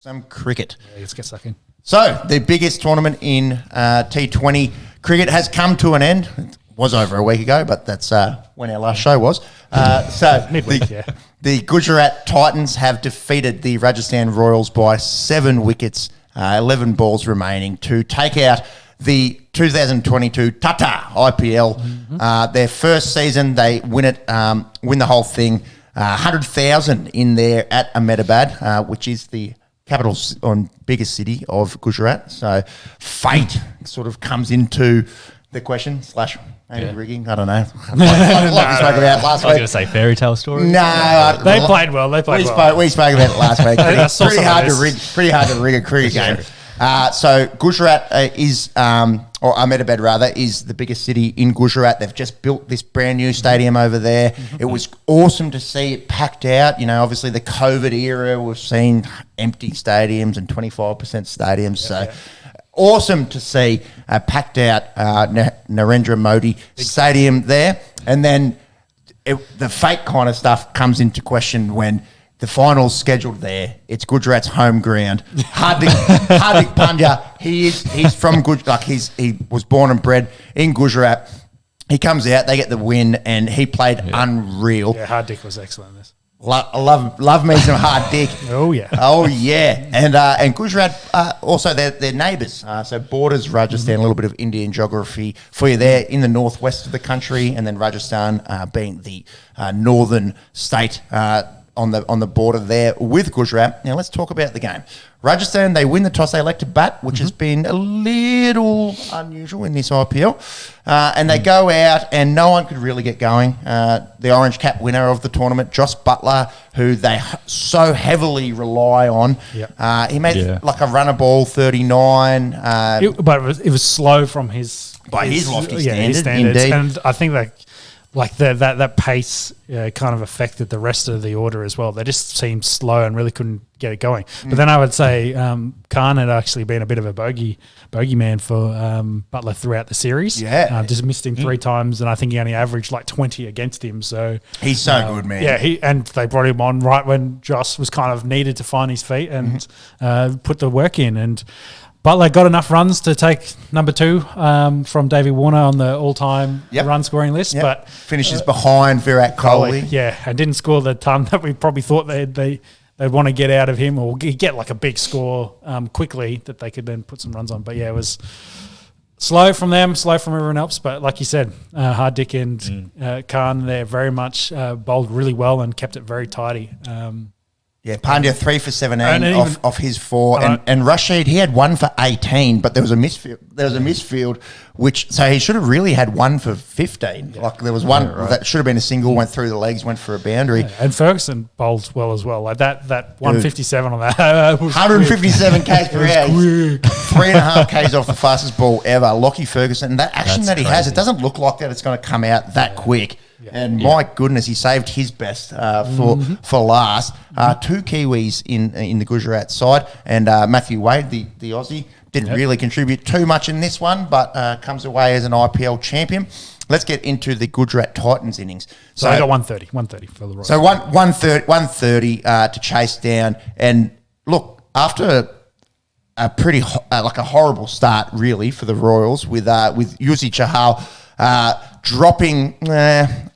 some cricket. Yeah, let's get stuck in. So the biggest tournament in T20 cricket has come to an end. It was over a week ago, but that's when our last show was. Midweek, the Gujarat Titans have defeated the Rajasthan Royals by 7 wickets, 11 balls remaining to take out the 2022 Tata IPL. Their first season, they win the whole thing. 100,000 in there at Ahmedabad, which is the capital and biggest city of Gujarat. So fate sort of comes into the question / maybe rigging. I don't know. Like we spoke about last week. I was going to say fairy tale story. No, They played well. we spoke about it last week. Pretty hard to rig a cricket game. So Gujarat or Ahmedabad rather, is the biggest city in Gujarat. They've just built this brand new stadium over there. It was awesome to see it packed out. You know, obviously the COVID era, we've seen empty stadiums and 25% stadiums. Awesome to see a packed out Narendra Modi stadium there. And then the fate kind of stuff comes into question when the final's scheduled there. It's Gujarat's home ground. Hardik Pandya, he's from Gujarat. He was born and bred in Gujarat. He comes out, they get the win, and he played unreal. Yeah, Hardik was excellent in this. Love me some Hardik. Oh yeah. And Gujarat also they're neighbours. So borders Rajasthan, a little bit of Indian geography for you there in the northwest of the country, and then Rajasthan being the northern state on the border there with Gujarat. Now let's talk about the game. Rajasthan, they win the toss, they elect to bat, which has been a little unusual in this IPL. And they go out and no one could really get going. The orange cap winner of the tournament, Josh Butler, who they so heavily rely on. He made like a runner ball, 39. But it was slow from his lofty standards. Indeed. And I think that pace kind of affected the rest of the order as well. They just seemed slow and really couldn't get it going. But then I would say Khan had actually been a bit of a bogey man for Butler throughout the series. Just missed him 3 times, and I think he only averaged like 20 against him. So he's so good, man. Yeah, and they brought him on right when Josh was kind of needed to find his feet and put the work in. And Butler got enough runs to take number 2 from Davey Warner on the all-time run scoring list, but finishes behind Virat Kohli. Yeah, and didn't score the ton that we probably thought they'd want to get out of him, or get like a big score quickly that they could then put some runs on. But yeah, it was slow from them, slow from everyone else. But like you said, Hardik and Khan, they're very much bowled really well and kept it very tidy. Pandya 3 for 17 off his 4, and Rasheed, he had 1 for 18, but there was a misfield, so he should have really had 1 for 15. Like there was one that should have been a single, went through the legs, went for a boundary. And Ferguson bowled well as well. Like that 157 on that. 157 k's per hour, 3.5 k's off the fastest ball ever. Lockie Ferguson, and that action that he has, it doesn't look like that it's going to come out that quick. And my goodness, he saved his best for last. 2 Kiwis in the Gujarat side, and Matthew Wade, the Aussie, didn't really contribute too much in this one, but comes away as an IPL champion. Let's get into the Gujarat Titans innings. So they got 130 for the Royals. So 130 to chase down, and look, after a pretty like a horrible start really for the Royals with Yuzi Chahal. Dropping, it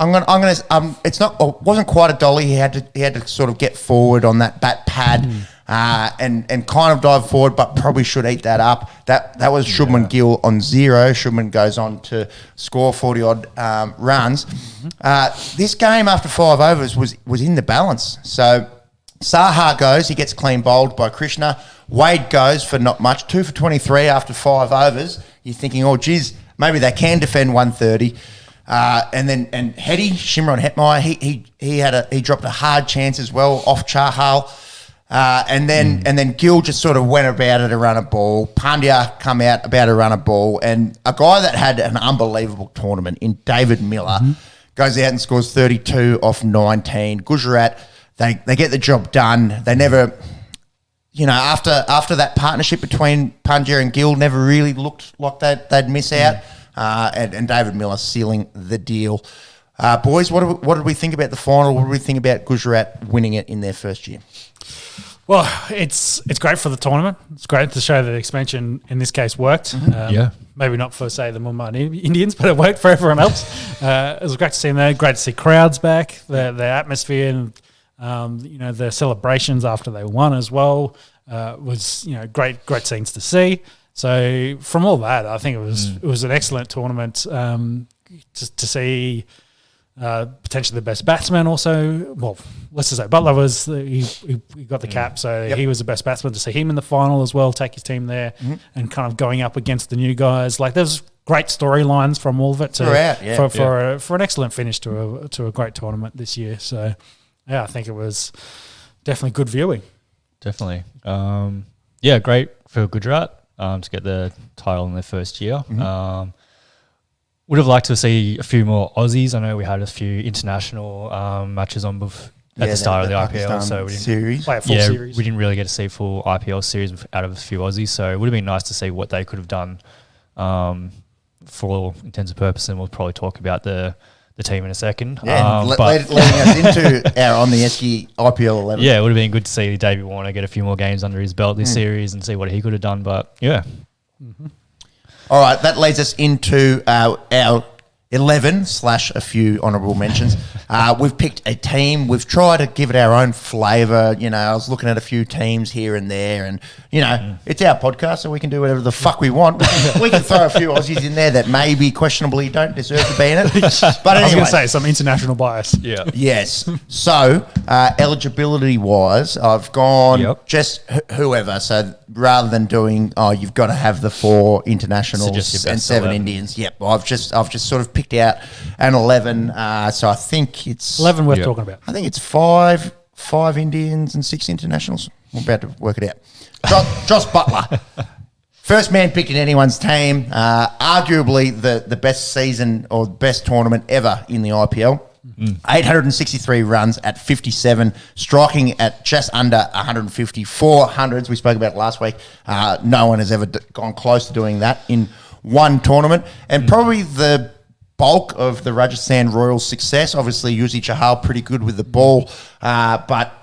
wasn't quite a dolly. He had to sort of get forward on that bat pad and kind of dive forward, but probably should eat that up. That was Shubman Gill on 0. Shubman goes on to score 40 odd runs. This game after 5 overs was in the balance. So Saha goes, he gets clean bowled by Krishna. Wade goes for not much, 2 for 23 after 5 overs. You're thinking, oh geez, maybe they can defend 130. And Shimron Hetmeyer, he dropped a hard chance as well off Chahal. And then Gill just sort of went about it, a run a ball. Pandya come out about a run a ball, and a guy that had an unbelievable tournament in David Miller goes out and scores 32 off 19. Gujarat, they get the job done. They never, after that partnership between Pandya and Gill, never really looked like they'd miss out. And David Miller sealing the deal. Boys, what did we think about the final? What did we think about Gujarat winning it in their first year? Well, it's great for the tournament. It's great to show that the expansion in this case worked. Maybe not for, say, the Mumbai Indians, but it worked for everyone else. It was great to see them there. Great to see crowds back, the atmosphere, and the celebrations after they won as well was great scenes to see. So from all that, I think it was an excellent tournament to see. Potentially the best batsman also. Well, let's just say Butler was he got the cap, so he was the best batsman. To see him in the final as well, take his team there and kind of going up against the new guys. Like there's great storylines from all of it for an excellent finish to a great tournament this year. So yeah, I think it was definitely good viewing. Definitely. Great for Gujarat to get the title in their first year. Would have liked to see a few more Aussies. I know we had a few international matches on at the start of the IPL, so we didn't play a full series. We didn't really get to see a full IPL series out of a few Aussies. So it would have been nice to see what they could have done for all intents and purposes. And we'll probably talk about the team in a second. Yeah, leading us into our On The Esky IPL 11. Yeah, it would have been good to see Davey Warner get a few more games under his belt this series and see what he could have done. But yeah. All right, that leads us into our 11 / a few honourable mentions. We've picked a team. We've tried to give it our own flavour. I was looking at a few teams here and there, and it's our podcast, so we can do whatever the fuck we want. We can throw a few Aussies in there that maybe questionably don't deserve to be in it. But anyway, I was going to say some international bias. Yeah. Yes. So eligibility wise, I've gone just whoever. So rather than doing, you've got to have the 4 internationals and 7 Indians. Yep. I've just sort of picked out an 11. So I think it's 11 worth talking about. I think it's 5 Indians and 6 internationals. We're about to work it out. Josh Butler. First man picked in anyone's team. Arguably the best season or best tournament ever in the IPL. 863 runs at 57, striking at just under 150, 400s. We spoke about it last week. No one has ever gone close to doing that in one tournament. And probably the bulk of the Rajasthan Royals' success. Obviously, Yuzi Chahal pretty good with the ball, but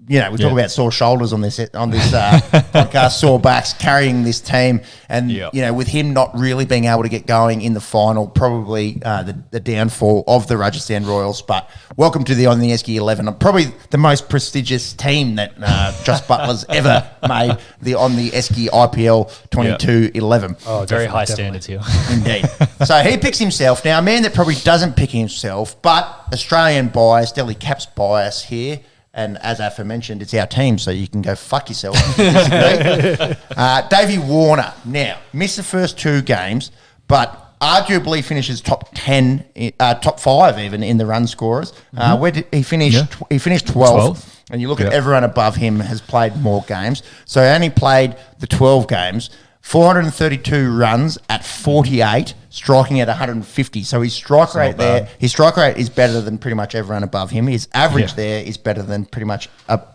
we talk about sore shoulders on this podcast, sore backs carrying this team, and with him not really being able to get going in the final, probably the downfall of the Rajasthan Royals. But welcome to the On The Esky 11, probably the most prestigious team that Josh Butler's ever made, the On The Esky IPL 22-11. Oh, very high standards here. Indeed. So he picks himself. Now, a man that probably doesn't pick himself, but Australian bias, Delhi Caps bias here. And as aforementioned, it's our team, so you can go fuck yourself. Davey Warner. Now, missed the first 2 games, but arguably finishes top 10, top 5 even in the run scorers. Where did he finish? He finished 12th. And you look at everyone above him has played more games. So he only played the 12 games. 432 runs at 48, striking at 150. So his strike rate there, his strike rate is better than pretty much everyone above him. His average there is better than pretty much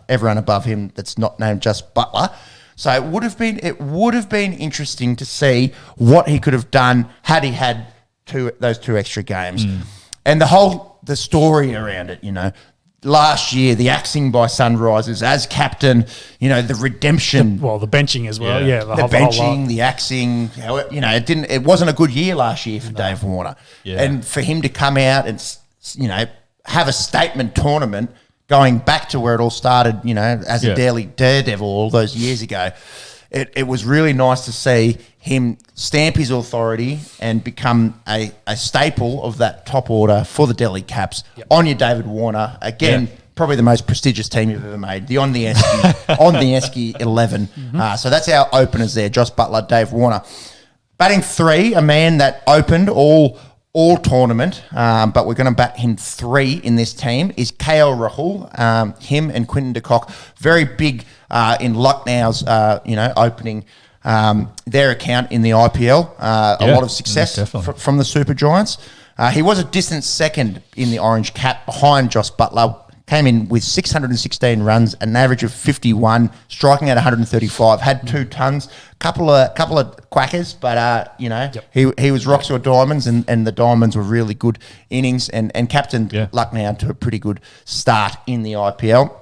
everyone above him that's not named just Butler. So it would have been interesting to see what he could have done had he had those 2 extra games, and the story around it. Last year, the axing by Sunrisers as captain, the redemption. The benching as well. Yeah, the benching, the axing. It wasn't a good year last year for Dave Warner. Yeah. And for him to come out and, have a statement tournament going back to where it all started, as a daily daredevil all those years ago, it was really nice to see him stamp his authority and become a staple of that top order for the Delhi Caps. On your David Warner, again, probably the most prestigious team you've ever made, the On The Esky 11. So that's our openers there, Josh Butler, Dave Warner. Batting 3, a man that opened all tournament, but we're going to bat him 3 in this team, is KL Rahul. Him and Quinton de Kock, very big in Lucknow's, opening their account in the IPL. A lot of success from the Super Giants. He was a distant second in the orange cap behind Josh Butler. Came in with 616 runs, an average of 51, striking at 135. Had 2 tons, couple of quackers, but he was rocks or diamonds, and the diamonds were really good innings, and captained Lucknow to a pretty good start in the IPL.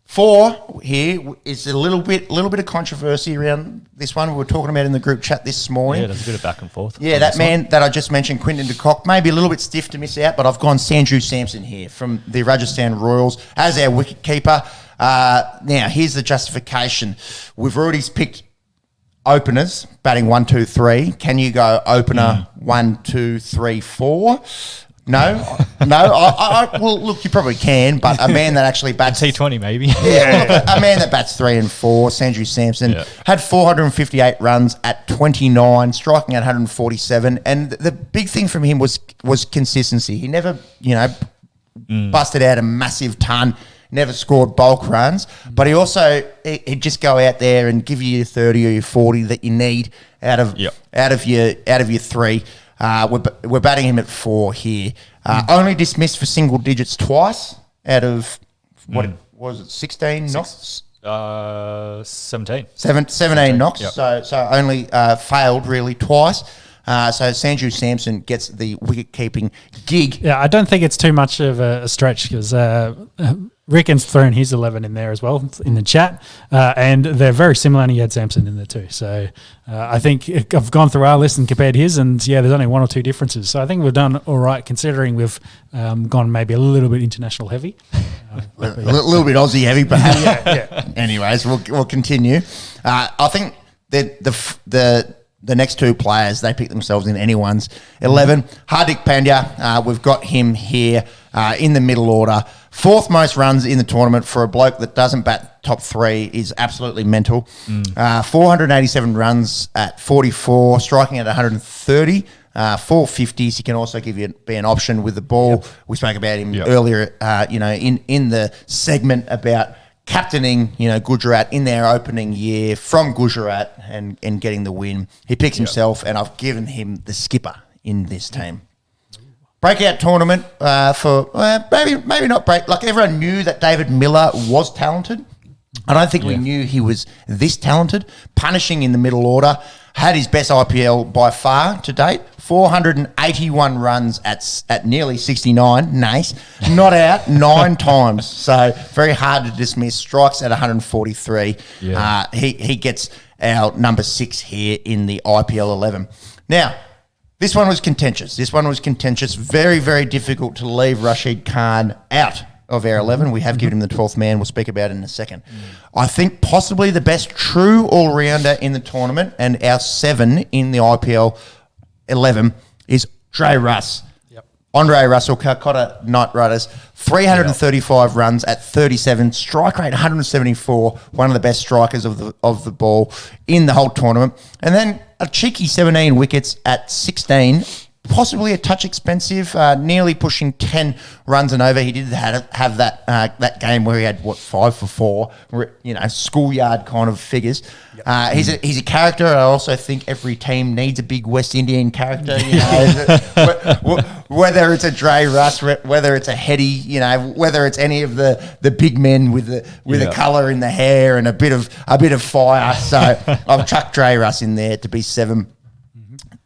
4 here is a little bit of controversy around this one. We were talking about in the group chat this morning. Yeah, there's a bit of back and forth. Yeah, that man that I just mentioned, Quinton de Kock, maybe a little bit stiff to miss out, but I've gone Sandra Sampson here from the Rajasthan Royals as our wicket keeper. Now, here's the justification. We've already picked openers, batting 1, 2, 3. Can you go opener 1, 2, 3, 4? No. Well, look, you probably can, but a man that actually bats T20 maybe. Yeah, a man that bats 3 and 4, Sandra Sampson, had 458 runs at 29, striking at 147, and the big thing from him was consistency. He never, busted out a massive ton. Never scored bulk runs, but he also he'd just go out there and give you your 30 or your 40 that you need out of your 3. We're batting him at 4 here. Only dismissed for single digits twice out of what was it? 16 knocks. 17. 17 knocks. Yep. So only failed really twice. So Sandra Sampson gets the wicket keeping gig. Yeah, I don't think it's too much of a stretch because Ricken's thrown his 11 in there as well in the chat, and they're very similar, and he had Sampson in there too. So I think I've gone through our list and compared his, and there's only 1 or 2 differences. So I think we've done all right considering we've gone maybe a little bit international heavy. A little bit Aussie heavy, perhaps. yeah. Anyways, we'll continue. I think that the next 2 players, they pick themselves in anyone's 11. Hardik Pandya, we've got him here in the middle order. 4th most runs in the tournament for a bloke that doesn't bat top 3 is absolutely mental. 487 runs at 44, striking at 130. 450s. He can also be an option with the ball. Yep. We spoke about him earlier, in the segment about captaining, Gujarat in their opening year from Gujarat and getting the win. He picks himself, and I've given him the skipper in this team. Breakout tournament for maybe not break. Like everyone knew that David Miller was talented. I don't think we knew he was this talented. Punishing in the middle order. Had his best IPL by far to date. 481 runs at nearly 69. Nice. Not out 9 times. So very hard to dismiss. Strikes at 143. Yeah. He gets our number 6 here in the IPL 11. Now, this one was contentious. Very, very difficult to leave Rasheed Khan out of our 11. We have given him the 12th man. We'll speak about it in a second. I think possibly the best true all-rounder in the tournament and our 7 in the IPL 11 is Dre Russ. Andre Russell, Calcutta Knight Riders, 335 runs at 37, strike rate 174, one of the best strikers of the ball in the whole tournament. And then a cheeky 17 wickets at 16, possibly a touch expensive, nearly pushing 10 runs and over. He did have that game where he had 5 for 4, schoolyard kind of figures. He's a character. I also think every team needs a big West Indian character. Whether it's a Dre Russ, whether it's a Heady, whether it's any of the big men with a colour in the hair and a bit of fire. So I've chucked Dre Russ in there to be 7.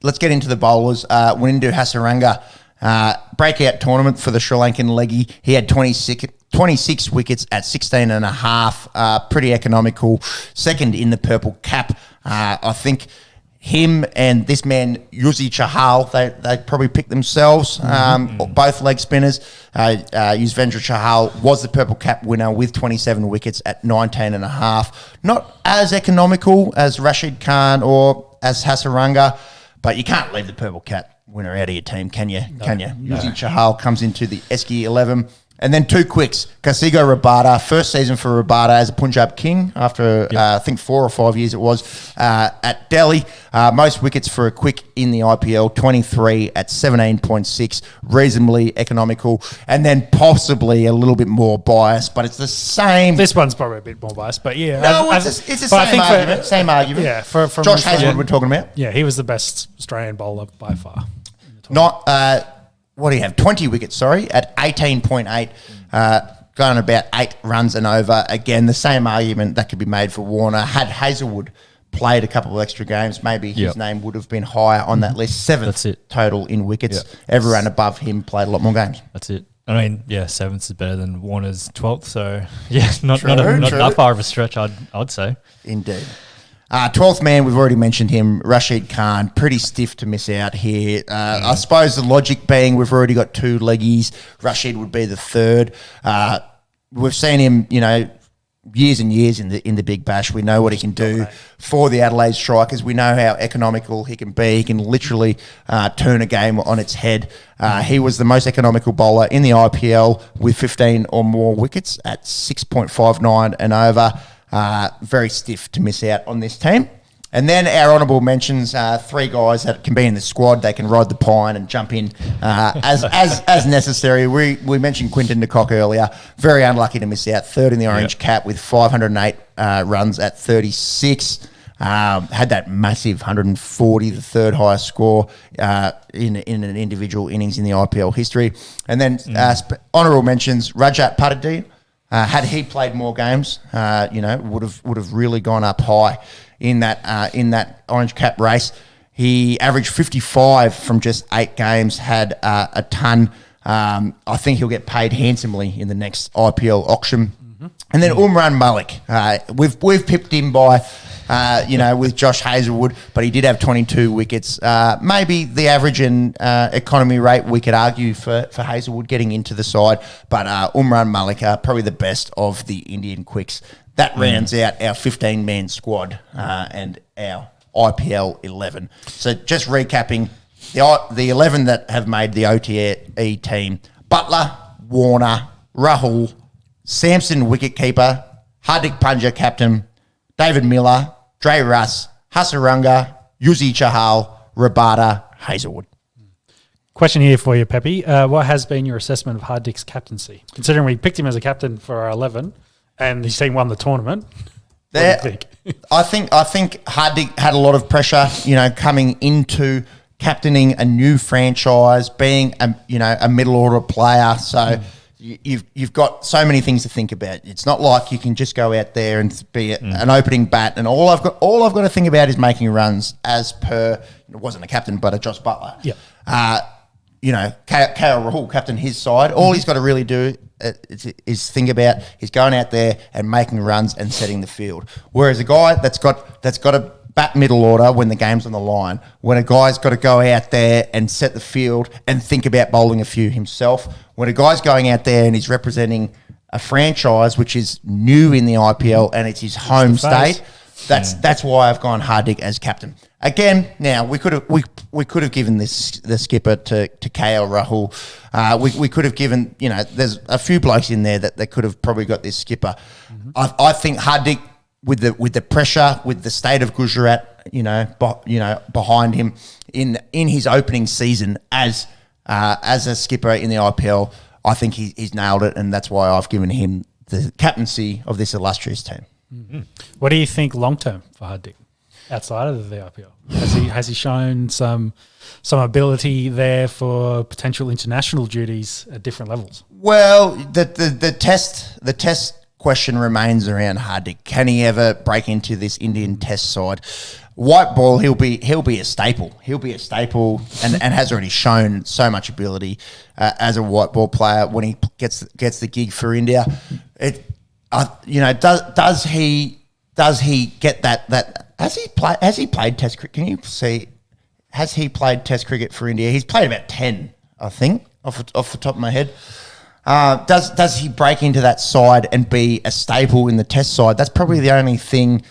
Let's get into the bowlers. Wanindu Hasaranga, breakout tournament for the Sri Lankan leggy. He had 26 wickets at 16 and a half. Pretty economical. Second in the purple cap. I think him and this man, Yuzi Chahal, they probably picked themselves. Both leg spinners. Yuzvendra Chahal was the purple cap winner with 27 wickets at 19 and a half. Not as economical as Rasheed Khan or as Hasaranga, but you can't leave the purple cap winner out of your team, can you? No. Yuzi Chahal comes into the Esky 11. And then 2 quicks. Kasigo Rabada, first season for Rabada as a Punjab King after, I think, 4 or 5 years it was, at Delhi. Most wickets for a quick in the IPL, 23 at 17.6, reasonably economical. And then possibly a little bit more biased, but it's the same. This one's probably a bit more biased, but yeah. No, it's the same argument. Yeah, from Josh Hazlewood we're talking about. Yeah, he was the best Australian bowler by far. What do you have? 20 wickets, at 18.8, going about 8 runs and over. Again, the same argument that could be made for Warner. Had Hazlewood played a couple of extra games, maybe his name would have been higher on that list. 7th total in wickets. Everyone above him played a lot more games. That's it. I mean, yeah, 7th is better than Warner's 12th. So, yeah, not True. that far of a stretch, I'd say. Indeed. 12th man, we've already mentioned him, Rasheed Khan. Pretty stiff to miss out here. I suppose the logic being we've already got 2 leggies. Rasheed would be the third. We've seen him, years and years in the Big Bash. We know what he can do for the Adelaide Strikers. We know how economical he can be. He can literally turn a game on its head. He was the most economical bowler in the IPL with 15 or more wickets at 6.59 and over. Very stiff to miss out on this team. And then our honourable mentions, 3 guys that can be in the squad. They can ride the pine and jump in as necessary. We mentioned Quinton de Kock earlier. Very unlucky to miss out. Third in the orange cap with 508 runs at 36. Had that massive 140, the third highest score in an individual innings in the IPL history. And then honourable mentions, Rajat Pandya. Had he played more games, would have really gone up high in that orange cap race. He averaged 55 from just 8 games, had a ton. I think he'll get paid handsomely in the next IPL auction. Mm-hmm. And then Umran Malik, we've pipped him by, with Josh Hazlewood, but he did have 22 wickets. Maybe the average and economy rate we could argue for Hazlewood getting into the side, but Umran Malik, probably the best of the Indian quicks. That rounds out our 15-man squad and our IPL 11. So just recapping, the 11 that have made the OTE team: Butler, Warner, Rahul, Sampson wicketkeeper, Hardik Pandya captain, David Miller, Dre Russ, Hasaranga, Yuzi Chahal, Rabada, Hazlewood. Question here for you, Peppy. What has been your assessment of Hardik's captaincy? Considering we picked him as a captain for our 11 and his team won the tournament, what do you think? I think Hardik had a lot of pressure, coming into captaining a new franchise, being a middle order player. So you've got so many things to think about. It's not like you can just go out there and be an opening bat, and all I've got to think about is making runs. As per, it wasn't a captain, but a Josh Butler. Yeah. KL Rahul captain his side. All he's got to really do is think about is going out there and making runs and setting the field. Whereas a guy that's got to bat middle order when the game's on the line, when a guy's got to go out there and set the field and think about bowling a few himself, when a guy's going out there and he's representing a franchise which is new in the IPL and it's his home state, that's why I've gone Hardik as captain. Again, now we could have given the skipper to KL Rahul. We could have given, there's a few blokes in there that could have probably got this skipper. Mm-hmm. I think Hardik, with the pressure, with the state of Gujarat, behind him in his opening season as a skipper in the IPL, I think he's nailed it, and that's why I've given him the captaincy of this illustrious team. Mm-hmm. What do you think long term for Hardik outside of the IPL? Has he shown some ability there for potential international duties at different levels? Well, the test question remains around Hardik. Can he ever break into this Indian Test side? White ball, he'll be a staple. He'll be a staple, and has already shown so much ability as a white ball player when he gets the gig for India. Does he get that? Has he played Test cricket? Can you see? Has he played Test cricket for India? He's played about 10, I think, off the top of my head. Does he break into that side and be a staple in the Test side? That's probably the only thing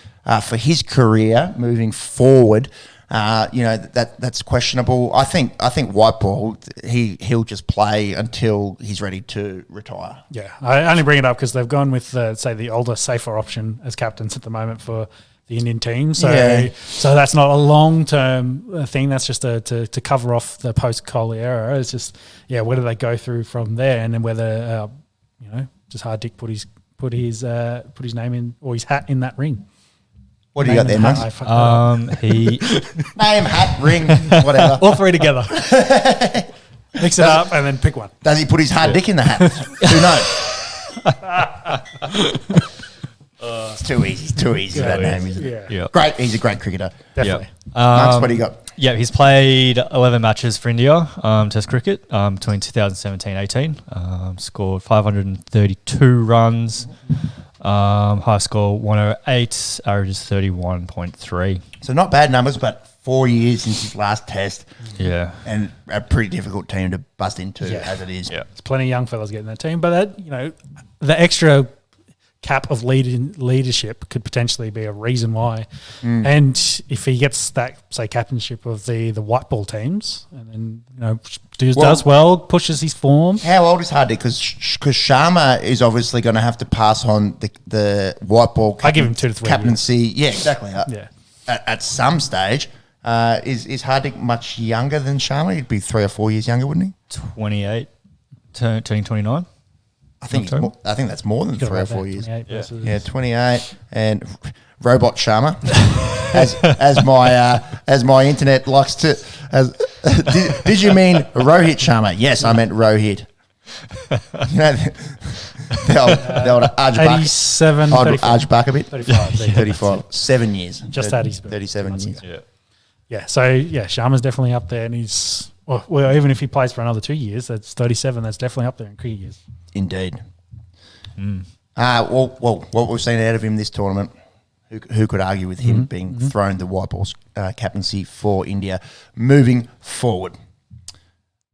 for his career moving forward. That's questionable. I think white ball, he'll just play until he's ready to retire. Yeah, I only bring it up because they've gone with say the older, safer option as captains at the moment for the Indian team. So that's not a long-term thing. That's just to cover off the post-Kohli era. It's just, where do they go through from there? And then whether, just Hardik put his name in or his hat in that ring. What do you got there, mate? He name, hat, ring, whatever. All three together. Mix it up and then pick one. Does he put his hard dick in the hat? Who knows? It's too easy. It's too easy that name, isn't it? Yeah. Great. He's a great cricketer. Definitely. Max, what do you got? Yeah, he's played 11 matches for India, Test cricket, between 2017-18. Scored 532 runs. High score 108, averages 31.3. So not bad numbers, but 4 years since his last test. Yeah. And a pretty difficult team to bust into Yeah. as it is. Yeah. There's plenty of young fellas getting that team, but that, the extra cap of leadership could potentially be a reason why. And if he gets that, say, captainship of the white ball teams, and then does well, pushes his form. How old is Hardik? Because Sharma is obviously going to have to pass on the white ball. I give him 2 to 3 captaincy. Yeah, exactly. Yeah. At some stage, is Hardik much younger than Sharma? He'd be 3 or 4 years younger, wouldn't he? 28, turning 29. I think that's more than 3 or 4 years. Yeah, 28 and robot Sharma, as my internet likes to. Did you mean Rohit Sharma? Yes, I meant Rohit. The old Aj 87, 34. Aj back a bit. 35. 35. 7 years. Just had his 37 years. Yeah. Yeah, so Sharma's definitely up there, and he's well, even if he plays for another 2 years, that's 37. That's definitely up there in cricket years. Indeed. Well, what we've seen out of him this tournament, who could argue with him being thrown the white ball captaincy for India moving forward?